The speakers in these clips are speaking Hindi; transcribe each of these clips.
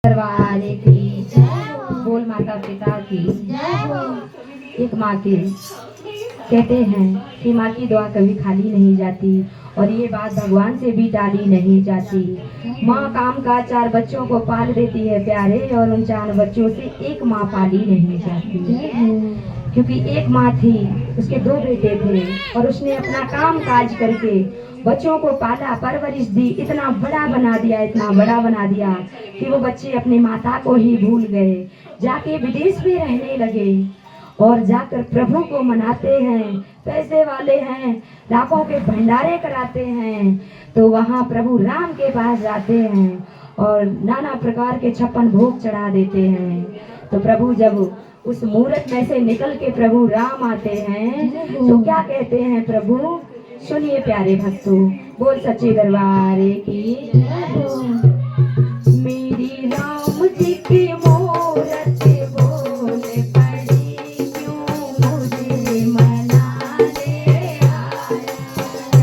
दरबार की बोल माता पिता की। एक माँ की कहते हैं कि माँ की दुआ कभी खाली नहीं जाती और ये बात भगवान से भी टाली नहीं जाती। माँ काम का 4 बच्चों को पाल देती है प्यारे, और उन 4 बच्चों से एक माँ पाली नहीं जाती। क्योंकि एक माँ थी, उसके 2 बेटे थे और उसने अपना काम काज करके बच्चों को पाला, परवरिश दी, इतना बड़ा बना दिया, इतना बड़ा बना दिया कि वो बच्चे अपनी माता को ही भूल गए, जाके विदेश में रहने लगे और जाकर प्रभु को मनाते हैं। पैसे वाले हैं, लाखों के भंडारे कराते हैं, तो वहाँ प्रभु राम के पास जाते हैं और नाना प्रकार के 56 भोग चढ़ा देते हैं। तो प्रभु जब उस मूरत में से निकल के प्रभु राम आते हैं तो क्या कहते हैं प्रभु, सुनिए प्यारे भक्तों, बोल सच्चे दरबार की। मेरी राम जी की मूरत बोल पड़ी, क्यों मुझे मनाने आया है।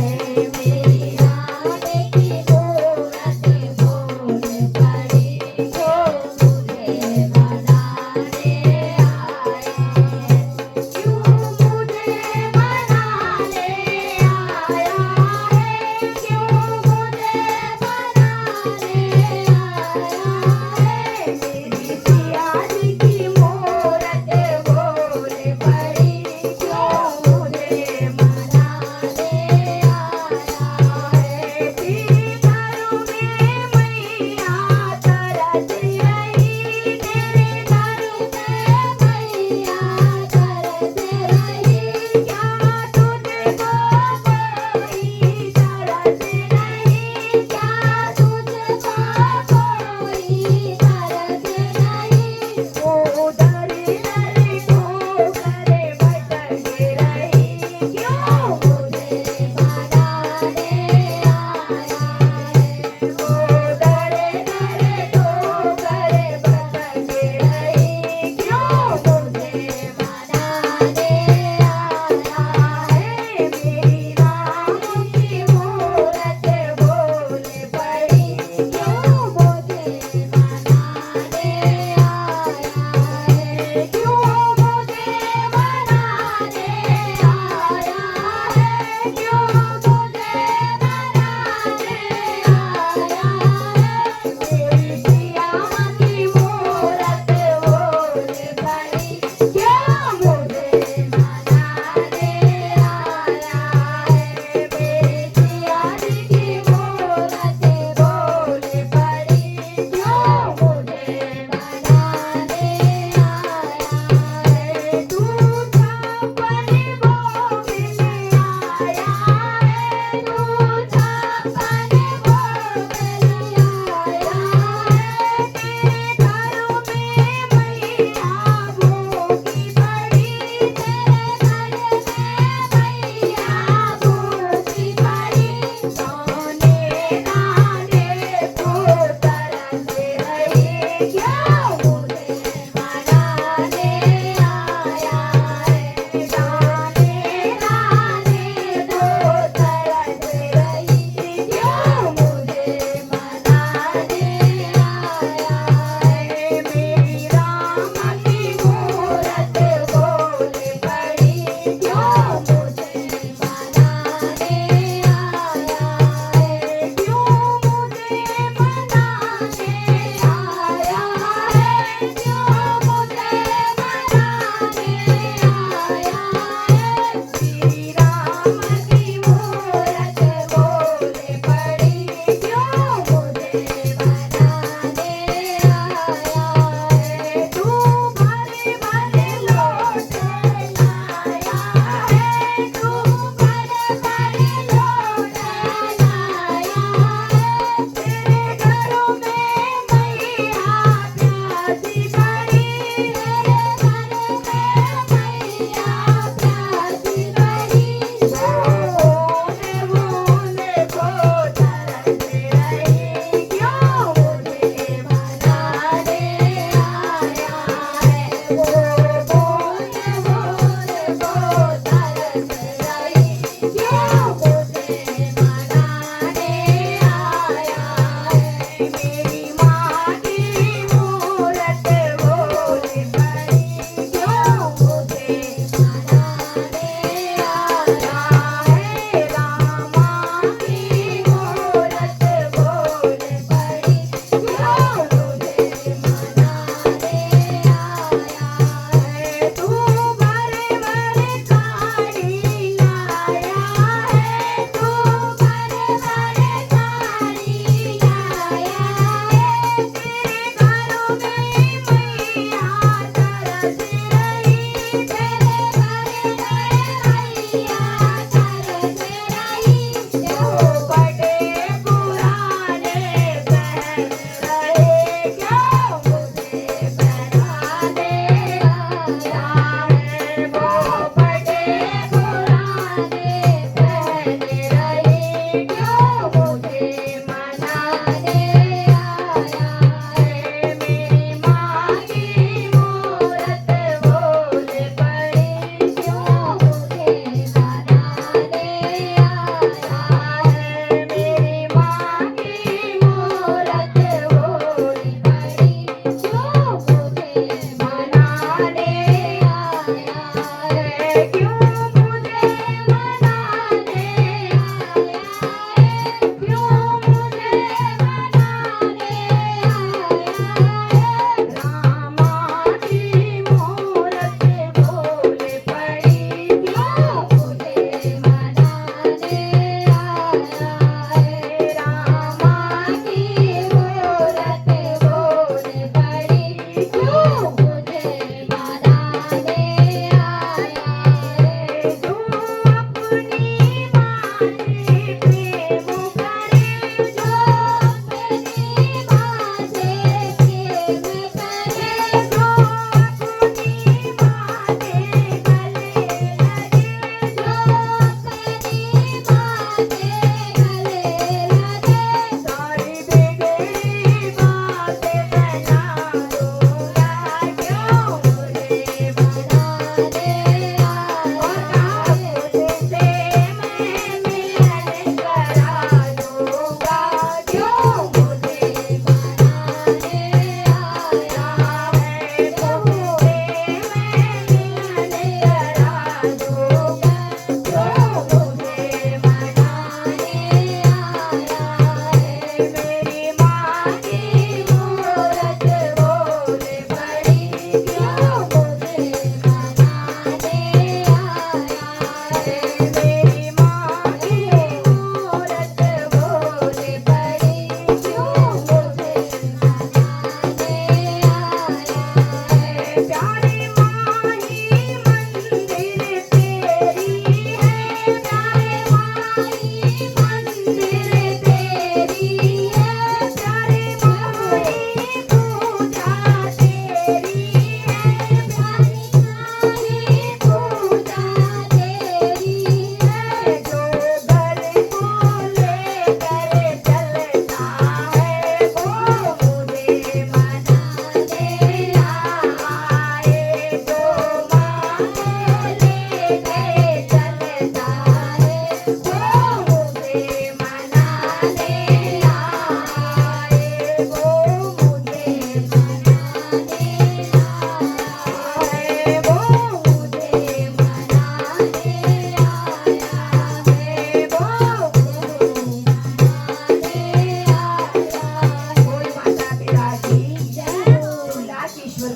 मेरी राम की मूरत बोल पड़ी, क्यों मुझे मनाने आया है। क्यों मुझे मनाने आया है, क्यों मुझे मनाने मेरी सिया जी की मूरत बोल पड़ी, क्यों मुझे मनाने आया है। तेरे घरों में मैया तरस रही, तेरे घरों में मैया तरस रही, क्या तुझको कोई तरस नहीं, क्या तुझको कोई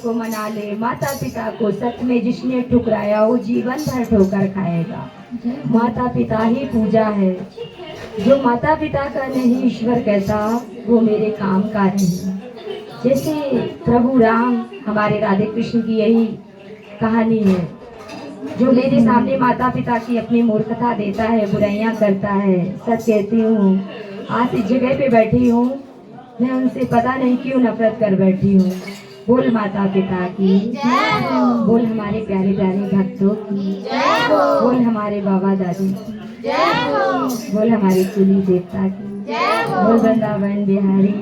को मना ले। माता पिता को सच में जिसने ठुकराया वो जीवन भर ठोकर खाएगा। माता पिता ही पूजा है। जो माता पिता का नहीं ईश्वर कहता वो मेरे काम का नहीं। जैसे प्रभु राम, हमारे राधे कृष्ण की यही कहानी है। जो मेरे सामने माता पिता की अपनी मूर्खता देता है, बुराइयां करता है, सच कहती हूँ आज इस जगह पे बैठी हूँ, मैं उनसे पता नहीं क्यों नफरत कर बैठी हूँ। बोल माता पिता की, बोल हमारे प्यारे प्यारे भक्तों की, बोल हमारे बाबा दादी की, बोल हमारे कुली देवता की, बोल वृंदावन बिहारी।